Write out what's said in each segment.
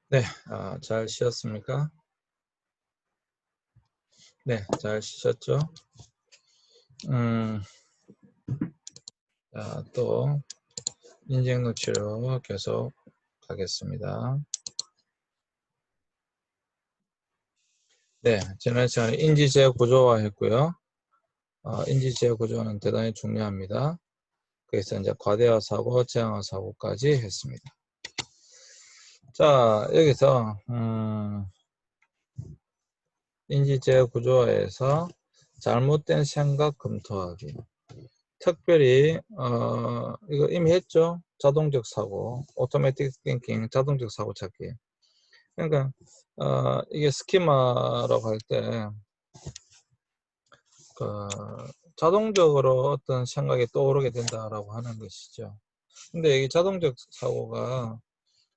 네, 잘 쉬었습니까? 네, 잘 쉬셨죠? 음, 또 인증 노치로 계속 가겠습니다. 네, 지난 시간에 인지제 구조화 했고요. 인지제 구조는 대단히 중요합니다. 그래서 이제 과대화 사고, 제항화 사고까지 했습니다. 자, 여기서 인지제 구조화에서 잘못된 생각 검토하기. 특별히 이거 이미 했죠. 자동적 사고, 오토매틱 띵킹, 자동적 사고 찾기. 그러니까 이게 스키마라고 할 때 그 자동적으로 어떤 생각이 떠오르게 된다라고 하는 것이죠. 근데 이 자동적 사고가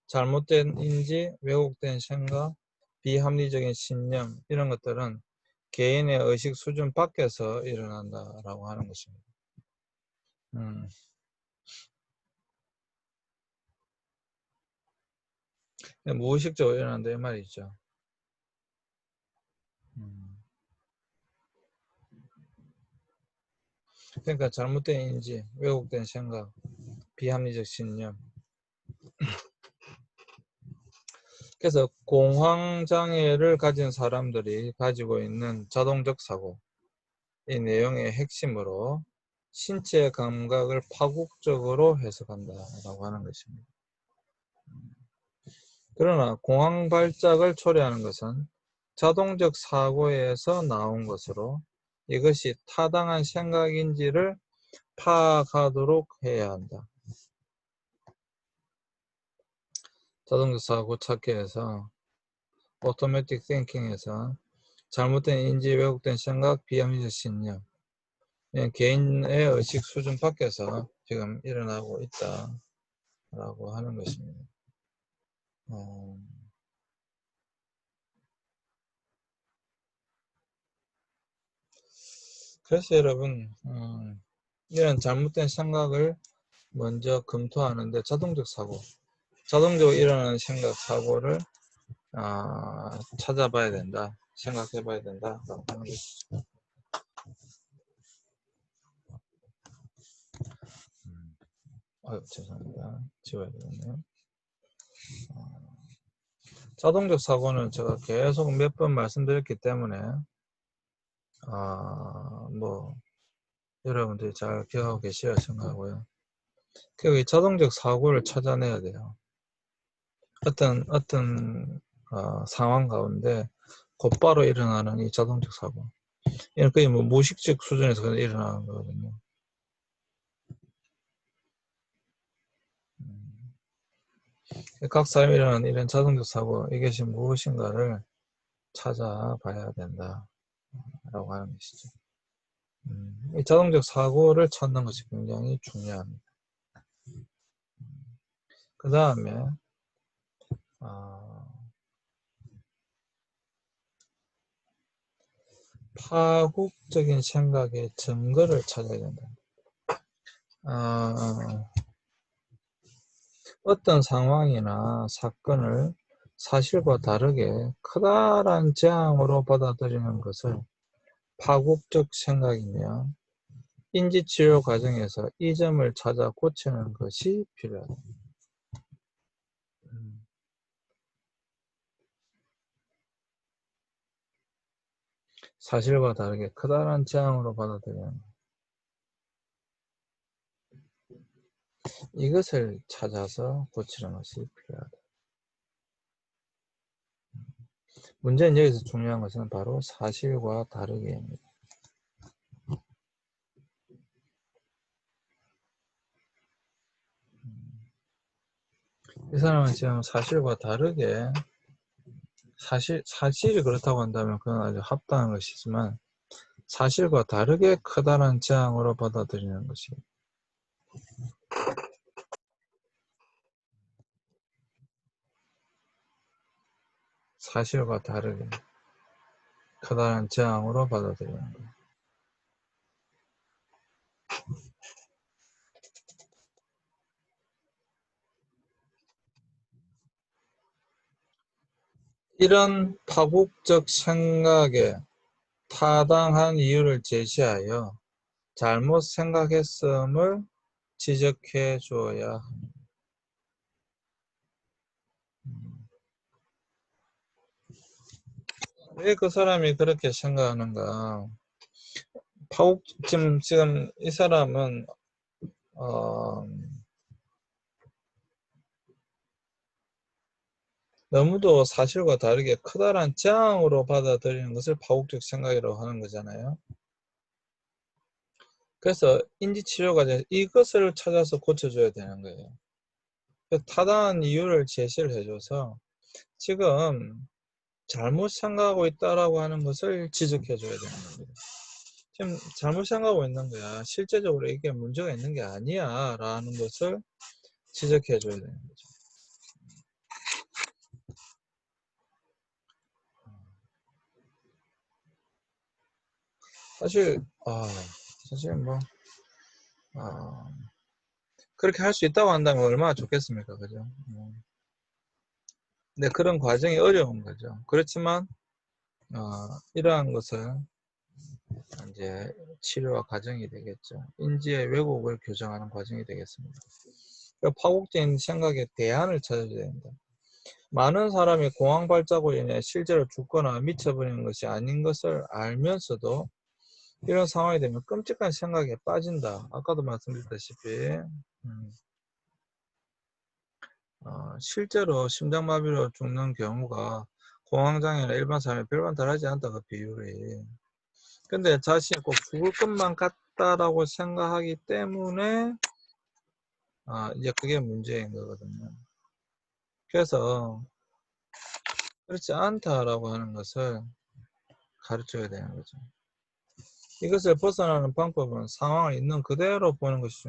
잘못된 인지, 왜곡된 생각, 비합리적인 신념 이런 것들은 개인의 의식 수준 밖에서 일어난다라고 하는 것입니다. 음. 무의식적으로 일어난다 이 말이죠. 그러니까 잘못된 인지, 왜곡된 생각, 비합리적 신념. 그래서 공황장애를 가진 사람들이 가지고 있는 자동적 사고, 이 내용의 핵심으로 신체 감각을 파국적으로 해석한다라고 하는 것입니다. 그러나 공황 발작을 초래하는 것은 자동적 사고에서 나온 것으로 이것이 타당한 생각인지를 파악하도록 해야 한다. 자동적 사고 찾기에서 오토매틱 띵킹에서 잘못된 인지, 왜곡된 생각, 비합리적 신념, 개인의 의식 수준 밖에서 지금 일어나고 있다라고 하는 것입니다. 그래서 여러분 이런 잘못된 생각을 먼저 검토하는데 자동적 사고, 자동적으로 일어나는 생각, 사고를 찾아봐야 된다, 생각해봐야 된다라고 하는 것이죠. 죄송합니다. 지워야 되겠네요. 자동적 사고는 제가 계속 몇 번 말씀드렸기 때문에 뭐 여러분들이 잘 기억하고 계시리라 생각하고요. 그 자동적 사고를 찾아내야 돼요. 어떤 상황 가운데 곧바로 일어나는 이 자동적 사고, 이건 거의 뭐 무의식적 수준에서 일어나는 거거든요. 각 사람이 일어나는 이런 자동적 사고, 이것이 무엇인가를 찾아봐야 된다라고 하는 것이죠. 이 자동적 사고를 찾는 것이 굉장히 중요합니다. 그 다음에 파국적인 생각의 증거를 찾아야 된다. 어떤 상황이나 사건을 사실과 다르게 커다란 재앙으로 받아들이는 것을 파국적 생각이며, 인지치료 과정에서 이 점을 찾아 고치는 것이 필요하다. 사실과 다르게 커다란 재앙으로 받아들이는 것. 이것을 찾아서 고치는 것이 필요하다. 문제는 여기서 중요한 것은 바로 사실과 다르게입니다. 이 사람은 지금 사실과 다르게, 사실이 그렇다고 한다면 그건 아주 합당한 것이지만 사실과 다르게 커다란 재앙으로 받아들이는 것이, 사실과 다르게 커다란 재앙으로 받아들이는 것. 이런 파국적 생각에 타당한 이유를 제시하여 잘못 생각했음을 지적해 주어야 합니다. 왜 그 사람이 그렇게 생각하는가? 지금 이 사람은 너무도 사실과 다르게 커다란 재앙으로 받아들이는 것을 파국적 생각이라고 하는 거잖아요. 그래서 인지치료 과정에서 이것을 찾아서 고쳐줘야 되는 거예요. 타당한 이유를 제시를 해줘서 지금 잘못 생각하고 있다라고 하는 것을 지적해 줘야 되는 겁니다. 지금 잘못 생각하고 있는 거야. 실제적으로 이게 문제가 있는 게 아니야 라는 것을 지적해 줘야 되는 거죠. 사실 사실 뭐 그렇게 할 수 있다고 한다면 얼마나 좋겠습니까, 그죠? 근데 그런 과정이 어려운 거죠. 그렇지만 이러한 것을 이제 치료와 과정이 되겠죠. 인지의 왜곡을 교정하는 과정이 되겠습니다. 파국적인 생각에 대안을 찾아야 된다. 많은 사람이 공황 발작으로 인해 실제로 죽거나 미쳐버리는 것이 아닌 것을 알면서도 이런 상황이 되면 끔찍한 생각에 빠진다. 아까도 말씀드렸다시피 실제로 심장마비로 죽는 경우가 공황장애나 일반 사람이 별반 다르지 않다. 그 비율이. 근데 자신이 꼭 죽을 것만 같다라고 생각하기 때문에 이제 그게 문제인 거거든요. 그래서 그렇지 않다라고 하는 것을 가르쳐야 되는 거죠. 이것을 벗어나는 방법은 상황을 있는 그대로 보는 것이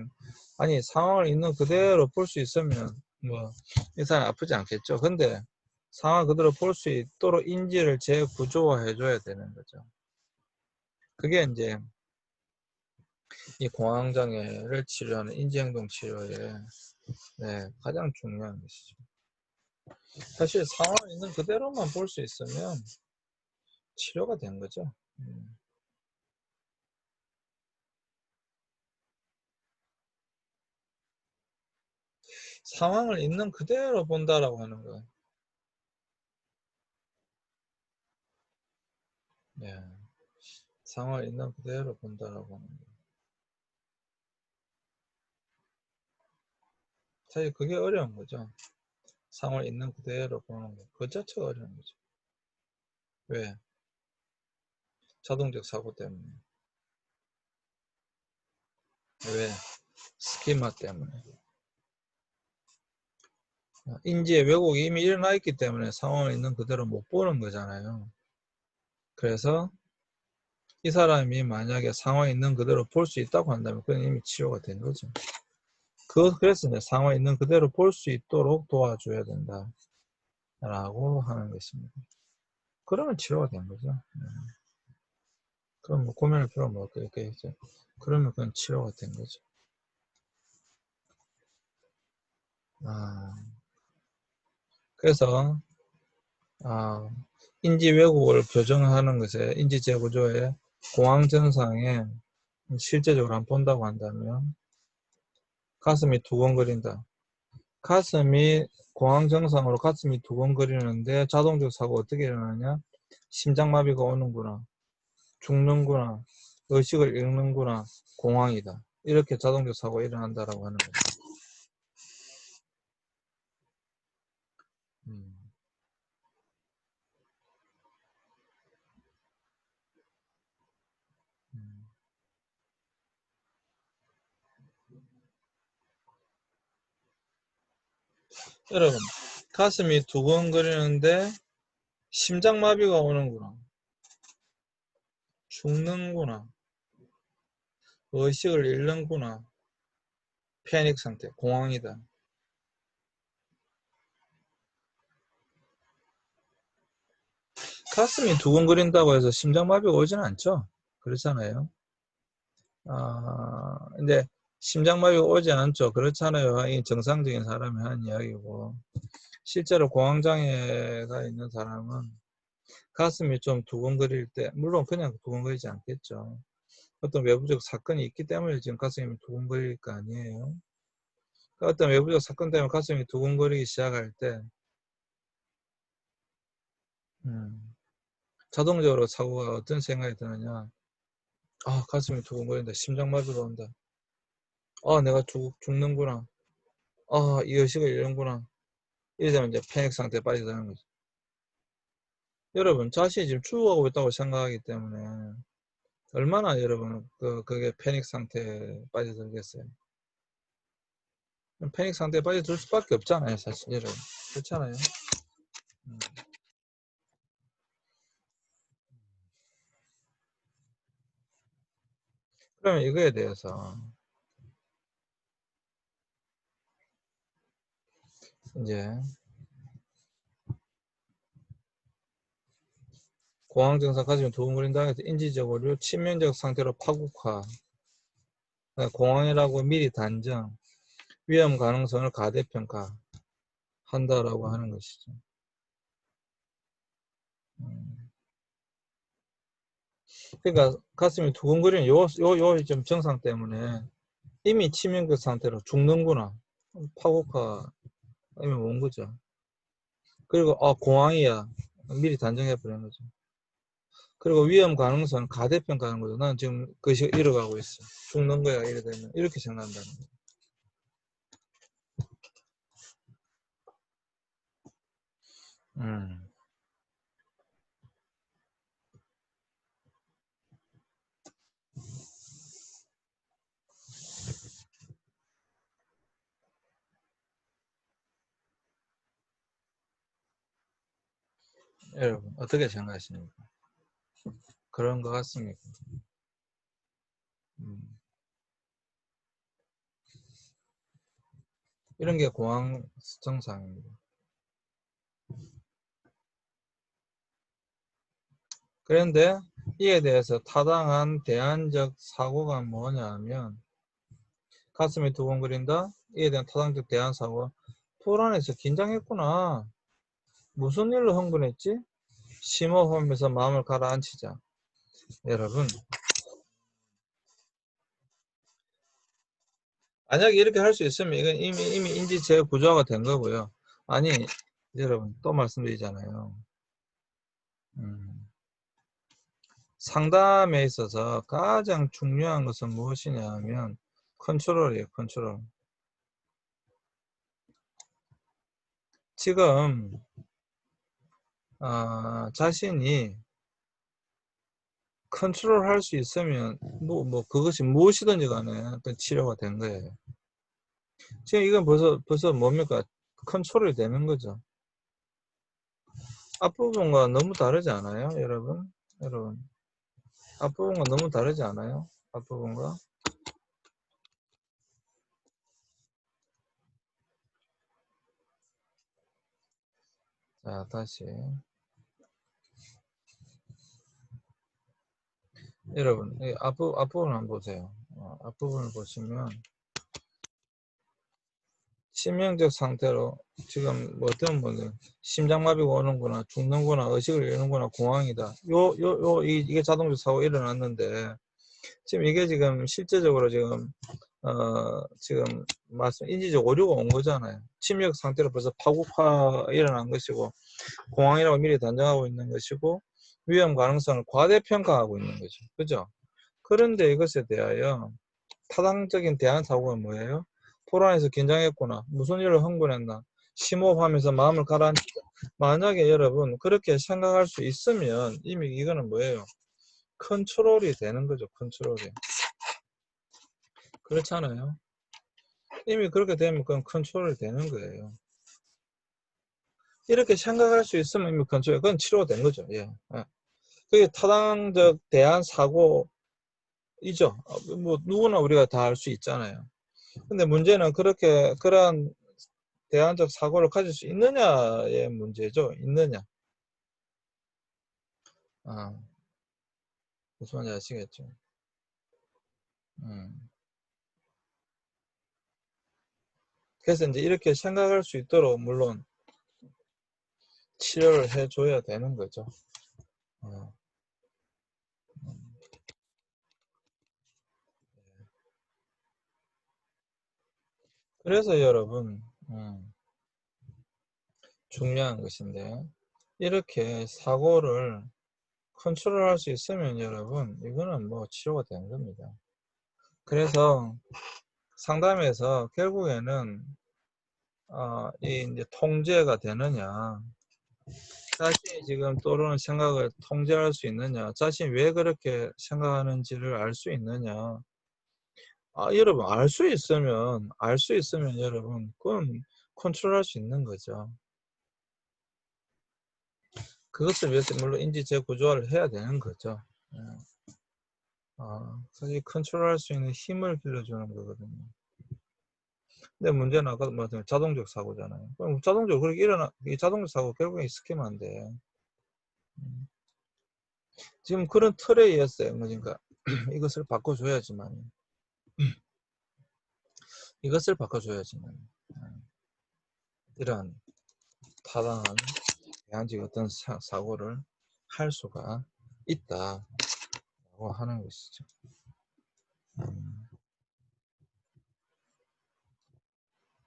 아니 상황을 있는 그대로 볼 수 있으면 뭐 이 사람 아프지 않겠죠. 근데 상황 그대로 볼 수 있도록 인지를 재구조화해 줘야 되는 거죠. 그게 이제 이 공황장애를 치료하는 인지행동 치료의 가장 중요한 것이죠. 사실 상황을 있는 그대로만 볼 수 있으면 치료가 된 거죠. 상황을 있는 그대로 본다라고 하는 거예요. 네. 상황을 있는 그대로 본다라고 하는 거예요. 사실 그게 어려운 거죠. 상황을 있는 그대로 보는 거. 그 자체가 어려운 거죠. 왜? 자동적 사고 때문에. 왜? 스키마 때문에. 인지의 왜곡이 이미 일어나 있기 때문에 상황을 있는 그대로 못 보는 거잖아요. 그래서 이 사람이 만약에 상황이 있는 그대로 볼 수 있다고 한다면 그건 이미 치료가 된 거죠. 그래서 이제 상황이 있는 그대로 볼 수 있도록 도와줘야 된다. 라고 하는 것입니다. 그러면 치료가 된 거죠. 그럼 뭐 고민할 필요가 뭐 없겠죠. 그러면 그건 치료가 된 거죠. 그래서 인지 왜곡을 교정하는 것에 인지 재구조의 공황 증상에 실제적으로 한번 본다고 한다면 가슴이 두근거린다. 가슴이 공황 증상으로 가슴이 두근거리는데 자동적 사고 어떻게 일어나냐? 심장마비가 오는구나, 죽는구나, 의식을 잃는구나, 공황이다. 이렇게 자동적 사고가 일어난다라고 하는 거죠. 여러분, 가슴이 두근거리는데 심장마비가 오는구나, 죽는구나, 의식을 잃는구나, 패닉 상태, 공황이다. 가슴이 두근거린다고 해서 심장마비가 오지는 않죠. 그렇잖아요. 근데 심장마비가 오지 않죠. 그렇잖아요. 이 정상적인 사람이 하는 이야기고. 실제로 공황장애가 있는 사람은 가슴이 좀 두근거릴 때, 물론 그냥 두근거리지 않겠죠. 어떤 외부적 사건이 있기 때문에 지금 가슴이 두근거릴 거 아니에요. 어떤 외부적 사건 때문에 가슴이 두근거리기 시작할 때 자동적으로 사고가 어떤 생각이 드느냐, 아 가슴이 두근거린다, 심장마비가 온다, 아 내가 죽는구나, 아 이 의식을 잃는구나, 이래 되면 이제 패닉 상태에 빠지게 되는 거죠. 여러분 자신이 지금 죽어가고 있다고 생각하기 때문에 얼마나 여러분은 그게 패닉 상태에 빠져들겠어요. 패닉 상태에 빠져들 수밖에 없잖아요, 사실. 여러분 그렇잖아요. 그러면 이거에 대해서 이제 공황 증상 가지면 두근거린다 해서 인지적으로 치명적 상태로 파국화, 공황이라고 미리 단정, 위험 가능성을 가대평가 한다라고 하는 것이죠. 그러니까 가슴이 두근거리는 요 좀 증상 때문에 이미 치명적 상태로 죽는구나, 파국화 이미 온 거죠. 그리고 공황이야 미리 단정해 버리는 거죠. 그리고 위험 가능성은 가대평가하는 거죠. 나는 지금 그것이 잃어가고 있어, 죽는 거야 이래 되면, 이렇게 생각한다는 거죠. 여러분 어떻게 생각하십니까? 그런 것 같습니까? 이런 게 공황 증상입니다. 그런데 이에 대해서 타당한 대안적 사고가 뭐냐면, 가슴이 두근거린다, 이에 대한 타당적 대안 사고, 불안해서 긴장했구나, 무슨 일로 흥분했지, 심호흡하면서 마음을 가라앉히자. 여러분 만약에 이렇게 할 수 있으면 이건 이미 인지 재구조화가 된 거고요. 아니 여러분 또 말씀드리잖아요. 상담에 있어서 가장 중요한 것은 무엇이냐 하면 컨트롤이에요. 컨트롤. 지금 자신이 컨트롤 할 수 있으면 그것이 무엇이든지 간에 어떤 치료가 된 거예요. 지금 이건 벌써 뭡니까? 컨트롤이 되는 거죠. 앞부분과 너무 다르지 않아요, 여러분? 여러분 앞부분과 너무 다르지 않아요? 앞부분과. 자 다시 여러분 이 앞부분 한번 보세요. 앞부분을 보시면 치명적 상태로 지금 어떤 분들 심장마비가 오는구나, 죽는구나, 의식을 잃는구나, 공황이다, 이게 자동적 사고 일어났는데, 지금 이게 지금 실제적으로 지금 말씀 인지적 오류가 온 거잖아요. 치명적 상태로 벌써 파국화 일어난 것이고, 공황이라고 미리 단정하고 있는 것이고, 위험 가능성을 과대평가하고 있는 거죠. 그죠? 그런데 이것에 대하여 타당적인 대안 사고가 뭐예요? 불안해서 긴장했구나, 무슨 일을 흥분했나, 심호흡하면서 마음을 가라앉히자. 만약에 여러분 그렇게 생각할 수 있으면 이미 이거는 뭐예요? 컨트롤이 되는 거죠. 컨트롤이. 그렇잖아요. 이미 그렇게 되면 그건 컨트롤이 되는 거예요. 이렇게 생각할 수 있으면 이미 컨트롤, 그건 치료가 된 거죠. 예. 그게 타당적 대안 사고이죠. 뭐 누구나 우리가 다 할 수 있잖아요. 근데 문제는 그러한 대안적 사고를 가질 수 있느냐의 문제죠. 있느냐. 무슨 말인지 아시겠죠? 음. 그래서 이제 이렇게 생각할 수 있도록 물론 치료를 해줘야 되는 거죠. 그래서 여러분 중요한 것인데, 이렇게 사고를 컨트롤할 수 있으면 여러분 이거는 뭐 치료가 되는 겁니다. 그래서 상담에서 결국에는 이 이제 통제가 되느냐, 자신이 지금 떠오르는 생각을 통제할 수 있느냐, 자신이 왜 그렇게 생각하는지를 알 수 있느냐. 여러분 알 수 있으면 여러분 그건 컨트롤할 수 있는 거죠. 그것을 위해서 물론 인지 재구조화를 해야 되는 거죠. 사실 컨트롤할 수 있는 힘을 길러주는 거거든요. 근데 문제는 아까도 말했지만 자동적 사고잖아요. 그럼 자동적으로 그렇게 이 자동적 사고 결국에 스키면 안 돼. 지금 그런 틀에 의했어요. 그러니까 이것을 바꿔줘야지만 이러한 타당한 대안적 어떤 사고를 할 수가 있다고 하는 것이죠.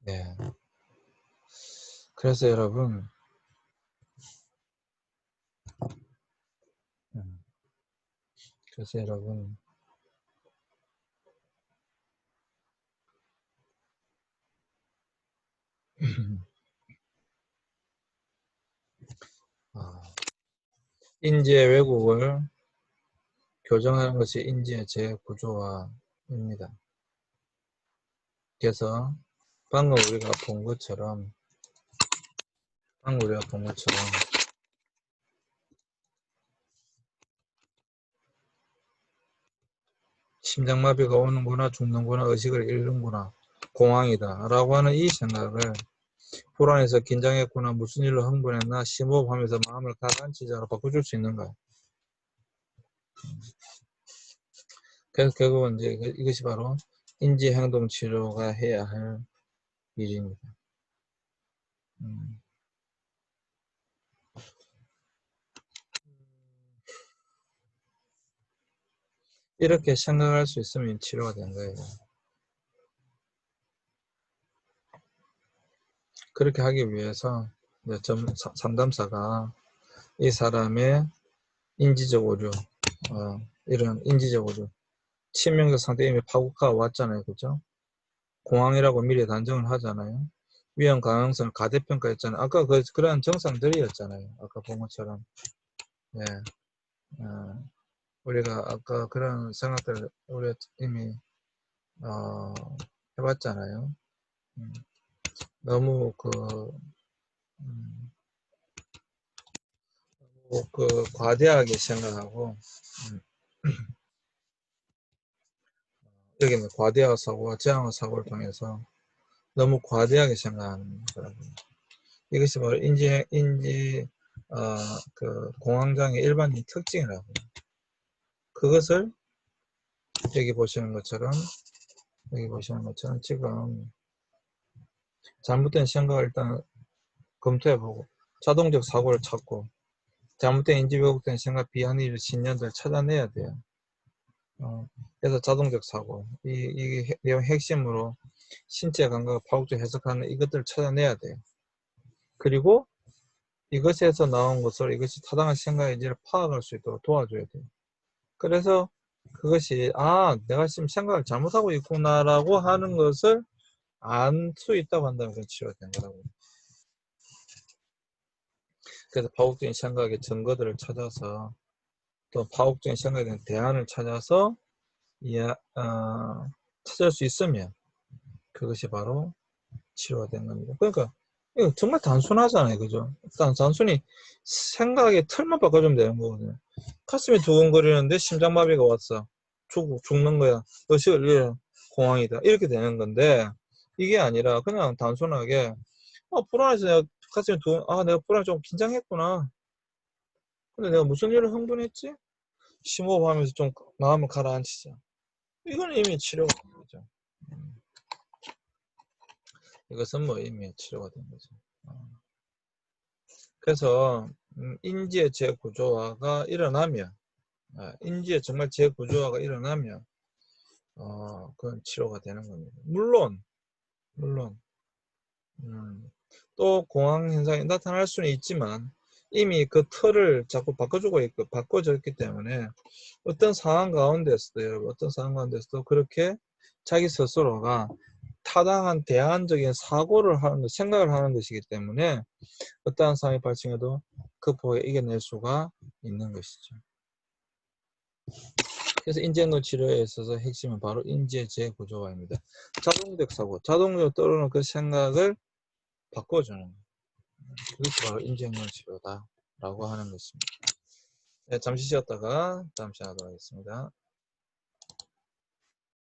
네. 그래서 여러분, 인지의 왜곡을 교정하는 것이 인지의 재구조화입니다. 그래서 방금 우리가 본 것처럼 심장마비가 오는구나, 죽는구나, 의식을 잃는구나, 공황이다 라고 하는 이 생각을 불안해서 긴장했구나, 무슨 일로 흥분했나, 심호흡하면서 마음을 가라앉히자로 바꿔줄 수 있는가. 그래서 결국은 이제 이것이 바로 인지행동치료가 해야 할 일입니다. 이렇게 생각할 수 있으면 치료가 된 거예요. 그렇게 하기 위해서 상담사가 이 사람의 인지적 오류, 이런 인지적 오류, 치명적 상태 이미 파고가 왔잖아요. 그죠? 공황이라고 미리 단정을 하잖아요. 위험 가능성을 가대평가했잖아요. 아까 그런 정상들이었잖아요. 아까 본 것처럼. 네. 우리가 아까 그런 생각들을 우리가 이미 해봤잖아요. 너무 과대하게 생각하고 여기는 과대화 사고와 저항화 사고를 통해서 너무 과대하게 생각하는 거라고요. 이것이 바로 공황장애 일반적인 특징이라고요. 그것을 여기 보시는 것처럼 지금 잘못된 생각을 일단 검토해보고 자동적 사고를 찾고 잘못된 인지 왜곡된 생각, 비합리적 신념들을 찾아내야 돼요. 그래서 자동적 사고, 이 내용 핵심으로 신체 감각을 파악적 해석하는 이것들을 찾아내야 돼요. 그리고 이것에서 나온 것을 이것이 타당한 생각인지를 파악할 수 있도록 도와줘야 돼요. 그래서 그것이 내가 지금 생각을 잘못하고 있구나라고 하는 것을 알 수 있다고 한다면 그건 치료가 된 거라고. 그래서 파국적인 생각의 증거들을 찾아서 또 파국적인 생각에 대한 대안을 찾아서 찾을 수 있으면 그것이 바로 치료가 된 겁니다. 그러니까 이거 정말 단순하잖아요. 그죠? 단순히 생각의 틀만 바꿔주면 되는 거거든요. 가슴이 두근거리는데 심장마비가 왔어. 죽는 거야. 의식을 잃어. 공황이다. 이렇게 되는 건데 이게 아니라 그냥 단순하게 불안해서 내가 가슴이 내가 불안해 좀 긴장했구나. 근데 내가 무슨 일을 흥분했지? 심호흡하면서 좀 마음을 가라앉히자. 이건 이미 치료가 된 거죠. 이것은 뭐 이미 치료가 된 거죠. 그래서 인지의 재구조화가 일어나면, 인지의 정말 재구조화가 일어나면 그건 치료가 되는 겁니다. 물론 또 공황 현상이 나타날 수는 있지만 이미 그 틀을 자꾸 바꿔줬기 때문에 어떤 상황 가운데서도 여러분, 어떤 상황 가운데서도 그렇게 자기 스스로가 타당한 대안적인 사고를 하는 것, 생각을 하는 것이기 때문에 어떠한 상황이 발생해도 극복해 이겨낼 수가 있는 것이죠. 그래서 인지행동 치료에 있어서 핵심은 바로 인지의 재구조화입니다. 자동적 사고, 자동적으로 떠오르는 그 생각을 바꿔주는 것. 그것이 바로 인지행동 치료다라고 하는 것입니다. 네, 잠시 쉬었다가 다음 시간에 하도록 하겠습니다.